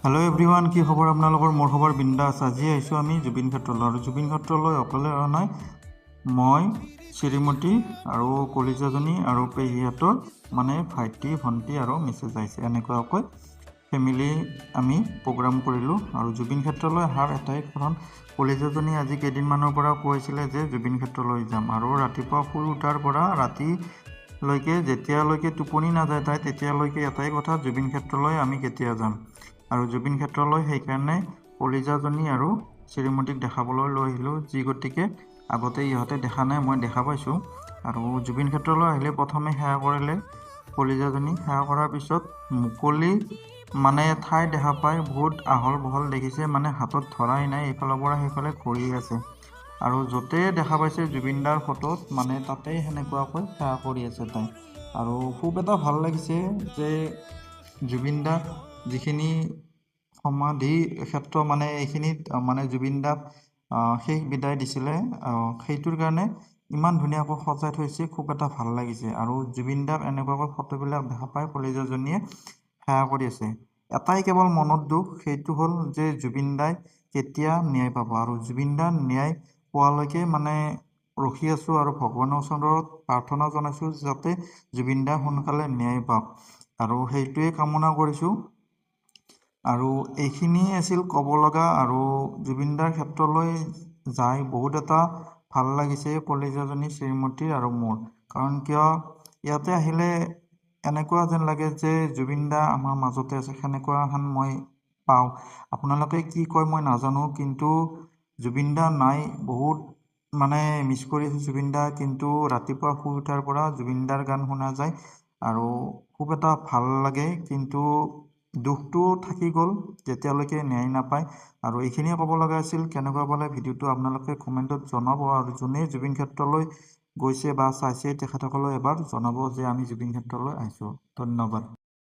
Hello everyone की खबर आपनालोকৰ मोर खबर बिंदास আজি আইছো আমি জুবিন ক্ষেত্ৰলৈ আৰু জুবিন ক্ষেত্ৰলৈ অকলে নাই মই শ্ৰীমতী আৰু কলিজাজনী আৰু পেহিয়াতৰ মানে ভাইটি ভন্টি আৰু মেছেজ আইছে এনেকুৱাকৈ ফ্যামিলি আমি প্ৰগ্ৰাম কৰিলো আৰু জুবিন ক্ষেত্ৰলৈ অহাৰ এটাই কাৰণ কলিজাজনী আজি কেইদিনমানৰ পৰা কৈছিলে যে জুবিন ক্ষেত্ৰলৈ যাম আৰু ৰাতিপুৱা শুই উঠাৰ পৰা ৰাতি লৈকে যেতিয়ালৈকে টোপনি নাযায় তাই তেতিয়ালৈকে এটাই কথা জুবিন ক্ষেত্ৰলৈ আমি কেতিয়া যাম আৰু জুবিন ক্ষেত্ৰলৈ সেইকাৰণে কলিজাজনী আৰু শ্ৰীমতীক দেখাবলৈ লৈ আহিলো যি গতিকে আগতে ইহঁতে দেখা নাই মই দেখা পাইছো আৰু জুবিন ক্ষেত্ৰলৈ আহিলে প্ৰথমে সেৱা কৰিলে কলিজাজনী সেৱা কৰাৰ পিছত মুকলি মানে ঠাই দেখা পাই বহুত আহল বহল দেখিছে মানে হাতত ধৰাই নাই এইফালৰ পৰা সেইফালে ঘূৰি আছে আৰু যতে দেখা পাইছে জুবিনদাৰ ফটোত মানে তাতেই হেনেকুৱাকৈ সেৱা কৰি আছে তাই আৰু খুব এটা ভাল লাগিছে যে জুবিনদা যিখিনি সমাধি ক্ষেত্ৰ মানে এইখিনিত মানে জুবিনদাক শেষ বিদায় দিছিলে সেইটোৰ কাৰণে ইমান ধুনীয়াকৈ সজাই থৈছে খুব এটা ভাল লাগিছে আৰু জুবিনদাক এনেকুৱাকৈ ফটোবিলাক দেখা পাই কলিজাজনীয়ে সেৱা কৰি আছে এটাই কেৱল মনত দুখ সেইটো হ'ল যে জুবিনদাই কেতিয়া ন্যায় পাব আৰু জুবিনদাৰ ন্যায় পোৱালৈকে মানে ৰখি আছো আৰু ভগৱানৰ ওচৰত প্ৰাৰ্থনা জনাইছো যাতে জুবিনদা সোনকালে ন্যায় পাওক আৰু সেইটোৱে কামনা কৰিছো আৰু এইখিনি আছিল ক'ব লগা আৰু জুবিনদাৰ ক্ষেত্ৰলৈ যাই বহুত এটা ভাল লাগিছে কলিজাজনী শ্ৰীমতী আৰু মোৰ কাৰণ কিয় ইয়াতে আহিলে এনেকুৱা যেন লাগে যে জুবিনদা আমাৰ মাজতে আছে সেনেকুৱা হান মই পাওঁ আপোনালোকে কি কয় মই নাজানো কিন্তু জুবিনদা নাই বহুত মানে মিছ কৰি আছো জুবিনদা কিন্তু ৰাতিপুৱা শুই উঠাৰ পৰা জুবিনদাৰ গান শুনা যায় আৰু খুব এটা ভাল লাগে কিন্তু দুখটো থাকি গ'ল যেতিয়ালৈকে ন্যায় নাপায় আৰু এইখিনিয়ে ক'ব লগা আছিল কেনেকুৱা পালে ভিডিঅ'টো আপোনালোকে কমেণ্টত জনাব আৰু যোনে জুবিন ক্ষেত্ৰলৈ গৈছে বা চাইছে তেখেতসকলে এবাৰ জনাব যে আমি জুবিন ক্ষেত্ৰলৈ আহিছোঁ ধন্যবাদ।